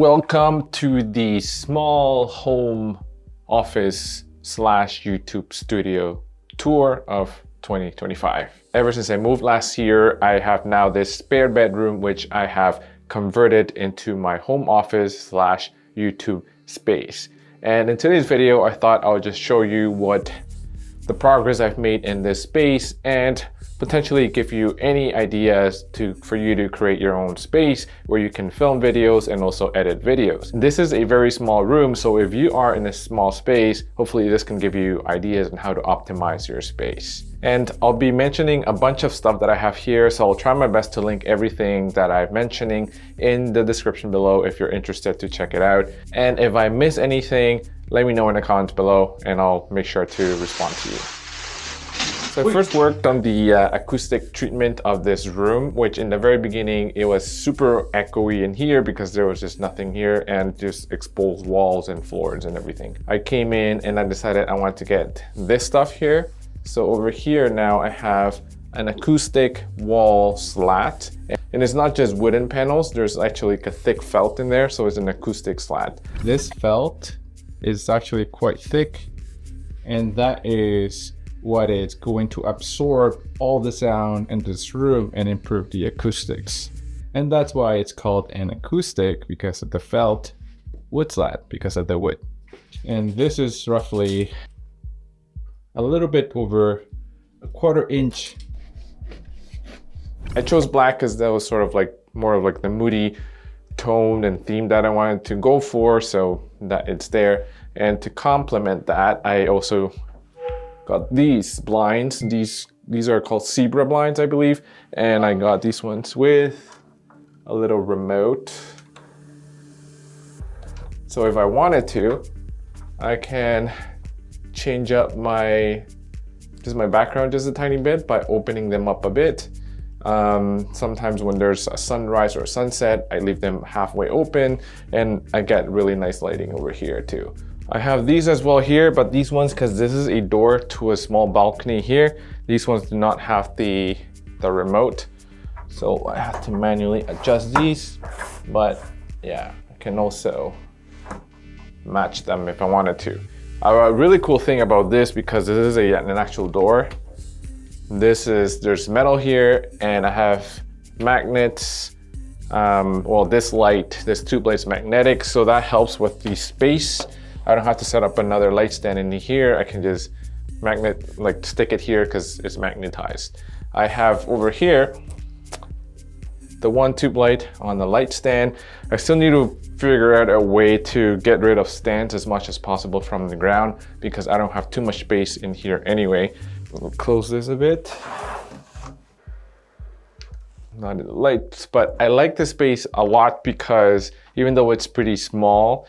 Welcome to the small home office / YouTube studio tour of 2025. Ever since I moved last year, I have now this spare bedroom, which I have converted into my home office / YouTube space. And in today's video, I thought I would just show you what the progress I've made in this space and potentially give you any ideas for you to create your own space where you can film videos and also edit videos. This is a very small room, so if you are in a small space, hopefully this can give you ideas on how to optimize your space. And I'll be mentioning a bunch of stuff that I have here, so I'll try my best to link everything that I'm mentioning in the description below if you're interested to check it out. And if I miss anything, let me know in the comments below and I'll make sure to respond to you. So I first worked on the acoustic treatment of this room, which in the very beginning, it was super echoey in here because there was just nothing here and just exposed walls and floors and everything. I came in and I decided I wanted to get this stuff here. So over here now I have an acoustic wall slat. And it's not just wooden panels, there's actually a thick felt in there, so it's an acoustic slat. This felt is actually quite thick, and that is what is going to absorb all the sound in this room and improve the acoustics. And that's why it's called an acoustic, because of the felt wood slat, because of the wood. And this is roughly a little bit over a 1/4 inch. I chose black because that was sort of like more of like the moody tone and theme that I wanted to go for, so that it's there. And to complement that, I also got these blinds. These are called zebra blinds, I believe. And I got these ones with a little remote. So if I wanted to, I can change up my background just a tiny bit by opening them up a bit. Sometimes when there's a sunrise or a sunset, I leave them halfway open and I get really nice lighting over here too. I have these as well here, but these ones, because this is a door to a small balcony here, these ones do not have the remote. So I have to manually adjust these, but yeah, I can also match them if I wanted to. A really cool thing about this, because this is an actual door, there's metal here and I have magnets. Well, this tube light's magnetic, so that helps with the space. I don't have to set up another light stand in here. I can just stick it here because it's magnetized. I have over here the one tube light on the light stand. I still need to figure out a way to get rid of stands as much as possible from the ground because I don't have too much space in here anyway. We'll close this a bit. Not in the lights, but I like this space a lot because even though it's pretty small,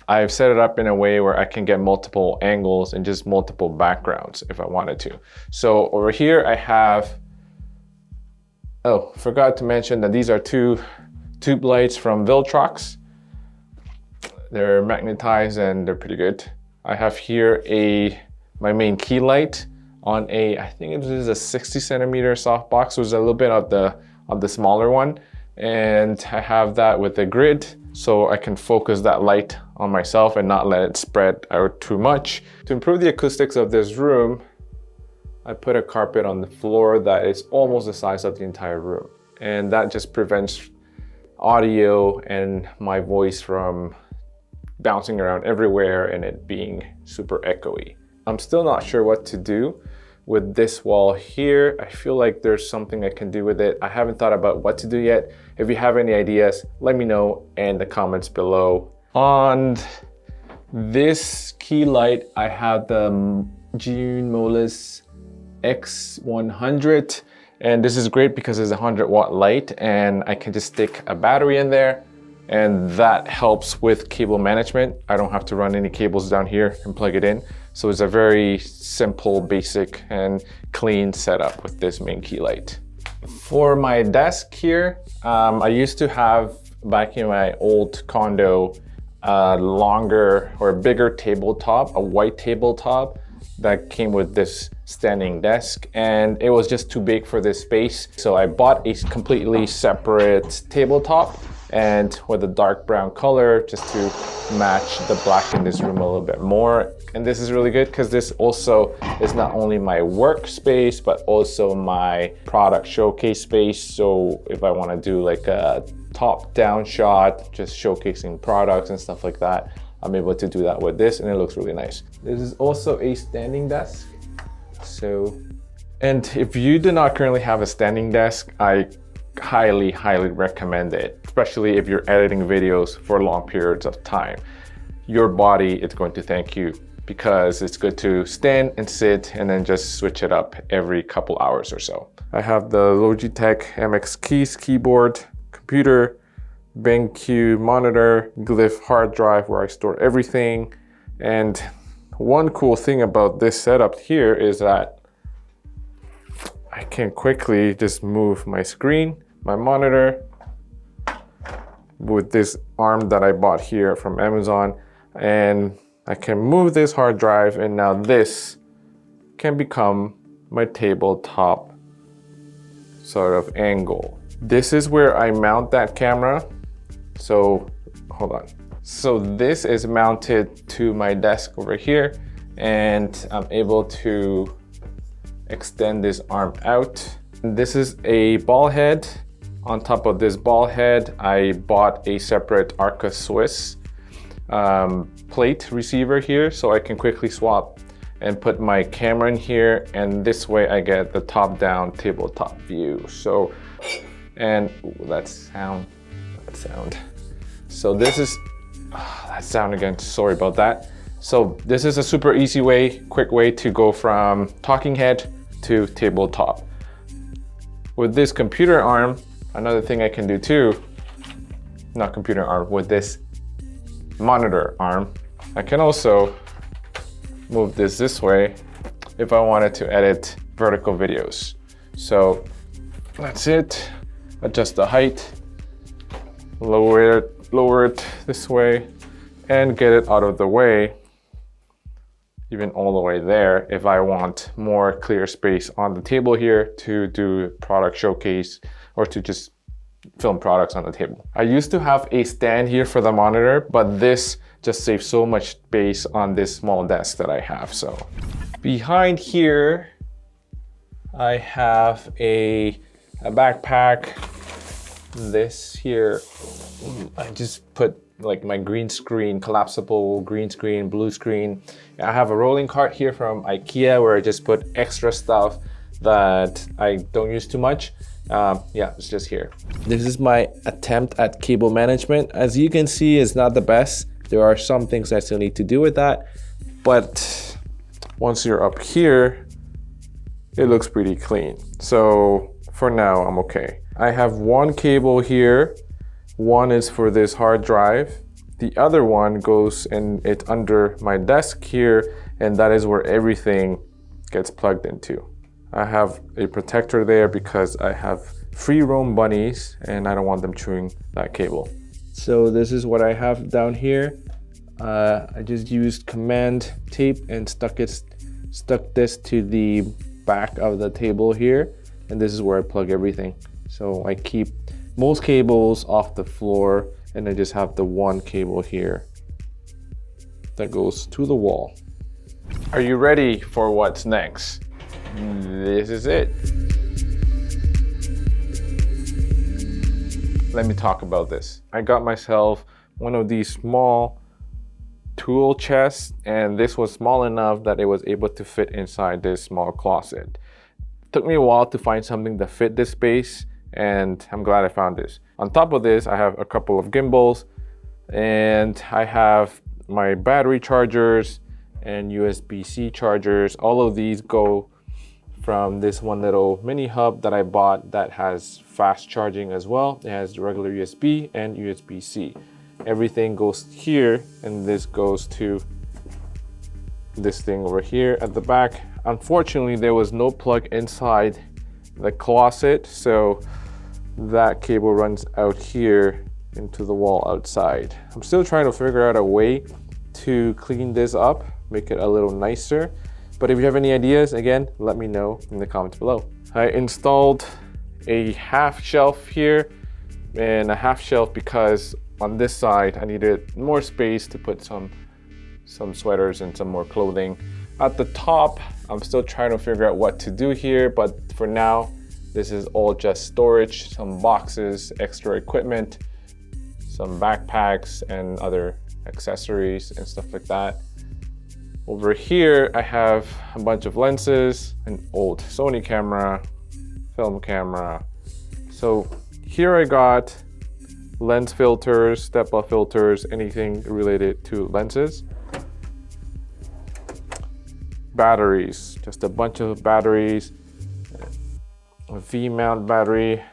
I've set it up in a way where I can get multiple angles and just multiple backgrounds if I wanted to. So over here I have, oh, forgot to mention that these are two tube lights from Viltrox. They're magnetized and they're pretty good. I have here my main key light on I think it is a 60 centimeter softbox, so it's a little bit of the smaller one. And I have that with a grid, so I can focus that light on myself and not let it spread out too much. To improve the acoustics of this room, I put a carpet on the floor that is almost the size of the entire room. And that just prevents audio and my voice from bouncing around everywhere and it being super echoey. I'm still not sure what to do with this wall here. I feel like there's something I can do with it. I haven't thought about what to do yet. If you have any ideas, let me know in the comments below. On this key light, I have the June Molis X100. And this is great because it's a 100-watt light and I can just stick a battery in there. And that helps with cable management. I don't have to run any cables down here and plug it in. So it's a very simple, basic, and clean setup with this main key light. For my desk here, I used to have, back in my old condo, a longer or bigger tabletop, a white tabletop that came with this standing desk, and it was just too big for this space. So I bought a completely separate tabletop, and with a dark brown color just to match the black in this room a little bit more. And this is really good because this also is not only my workspace, but also my product showcase space. So if I want to do like a top-down shot, just showcasing products and stuff like that, I'm able to do that with this, and it looks really nice. This is also a standing desk. And if you do not currently have a standing desk, I highly recommend it, especially if you're editing videos for long periods of time. Your body is going to thank you because it's good to stand and sit and then just switch it up every couple hours or so. I have the Logitech MX Keys keyboard, computer, BenQ monitor, Glyph hard drive where I store everything. And one cool thing about this setup here is that I can quickly just move my screen, my monitor, with this arm that I bought here from Amazon, and I can move this hard drive, and now this can become my tabletop sort of angle. This is where I mount that camera. So hold on. So this is mounted to my desk over here, and I'm able to extend this arm out. This is a ball head. On top of this ball head, I bought a separate Arca Swiss plate receiver here, so I can quickly swap and put my camera in here, and this way I get the top-down tabletop view. So, and that sound. So this is, that sound again, sorry about that. So this is a super easy way, quick way to go from talking head to tabletop. With this computer arm, another thing I can do too, not computer arm, with this monitor arm, I can also move this way if I wanted to edit vertical videos. So that's it. Adjust the height, lower it this way, and get it out of the way, even all the way there if I want more clear space on the table here to do product showcase or to just film products on the table. I used to have a stand here for the monitor, but this just saves so much space on this small desk that I have. So behind here, I have a backpack. This here, I just put like my green screen, collapsible green screen, blue screen. I have a rolling cart here from IKEA where I just put extra stuff that I don't use too much. Yeah, it's just here. This is my attempt at cable management. As you can see, it's not the best. There are some things I still need to do with that, but once you're up here, it looks pretty clean. So for now, I'm okay. I have one cable here. One is for this hard drive. The other one goes in it under my desk here, and that is where everything gets plugged into. I have a protector there because I have free roam bunnies and I don't want them chewing that cable. So this is what I have down here. I just used command tape and stuck this to the back of the table here, and this is where I plug everything. So I keep most cables off the floor, and I just have the one cable here that goes to the wall. Are you ready for what's next? This is it. Let me talk about this. I got myself one of these small tool chests, and this was small enough that it was able to fit inside this small closet. It took me a while to find something that fit this space, and I'm glad I found this. On top of this, I have a couple of gimbals, and I have my battery chargers and USB-C chargers. All of these go from this one little mini hub that I bought that has fast charging as well. It has regular USB and USB-C. Everything goes here, and this goes to this thing over here at the back. Unfortunately, there was no plug inside the closet, so that cable runs out here into the wall outside. I'm still trying to figure out a way to clean this up, make it a little nicer. But if you have any ideas, again, let me know in the comments below. I installed a half shelf here and a half shelf because on this side I needed more space to put some sweaters and some more clothing. At the top, I'm still trying to figure out what to do here, but for now, this is all just storage, some boxes, extra equipment, some backpacks and other accessories and stuff like that. Over here, I have a bunch of lenses, an old Sony camera, film camera. So here I got lens filters, step-up filters, anything related to lenses. Batteries, just a bunch of batteries, a V-mount battery,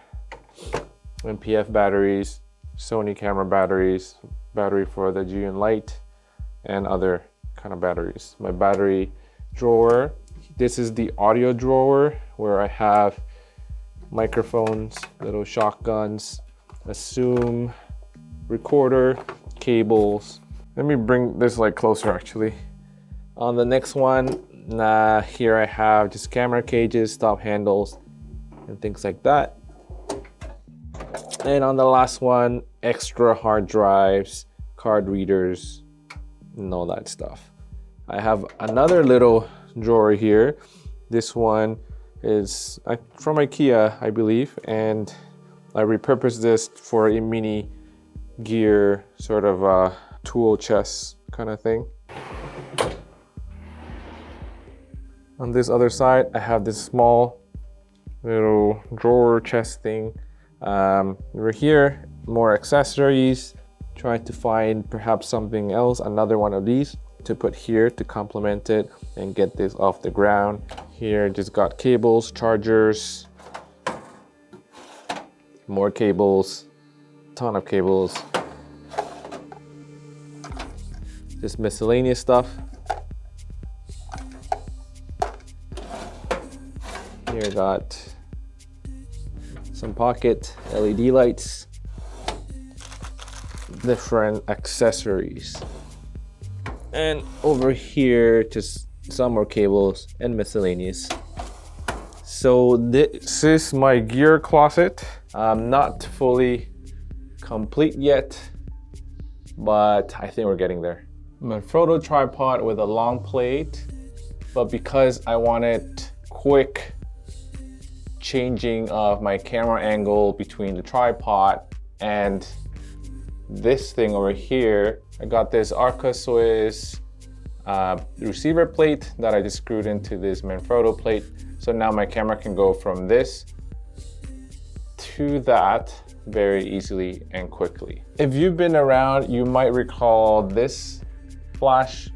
NPF batteries, Sony camera batteries, battery for the G light, and other kind of batteries. My battery drawer, this is the audio drawer where I have microphones, little shotguns, a zoom recorder, cables. Let me bring this like closer actually. On the next one, here I have just camera cages, stop handles, and things like that. And on the last one, extra hard drives, card readers, and all that stuff. I have another little drawer here. This one is from IKEA, I believe, and I repurposed this for a mini gear sort of a tool chest kind of thing. On this other side, I have this small little drawer chest thing. Over here, more accessories. Try to find perhaps something else, another one of these to put here to complement it and get this off the ground. Here, just got cables, chargers, more cables, ton of cables. Just miscellaneous stuff. Here I got some pocket LED lights, different accessories. And over here, just some more cables and miscellaneous. So this is my gear closet. Not fully complete yet, but I think we're getting there. My photo tripod with a long plate, but because I wanted quick changing of my camera angle between the tripod and this thing over here, I got this Arca Swiss receiver plate that I just screwed into this Manfrotto plate. So now my camera can go from this to that very easily and quickly. If you've been around, you might recall this flash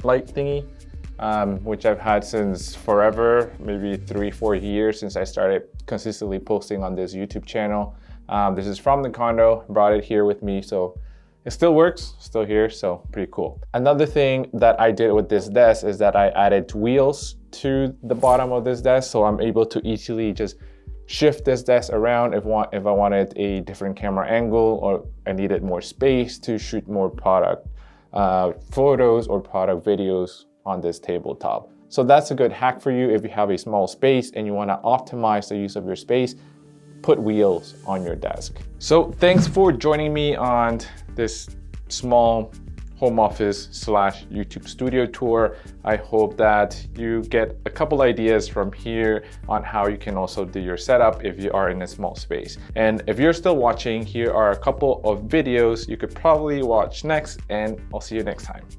light thingy, which I've had since forever, maybe 3-4 years since I started consistently posting on this YouTube channel. This is from the condo, brought it here with me, so it still works, still here, so pretty cool. Another thing that I did with this desk is that I added wheels to the bottom of this desk, so I'm able to easily just shift this desk around if I wanted a different camera angle or I needed more space to shoot more product photos or product videos on this tabletop. So that's a good hack for you if you have a small space and you want to optimize the use of your space. Put wheels on your desk. So thanks for joining me on this small home office / YouTube studio tour. I hope that you get a couple ideas from here on how you can also do your setup if you are in a small space. And if you're still watching, here are a couple of videos you could probably watch next, and I'll see you next time.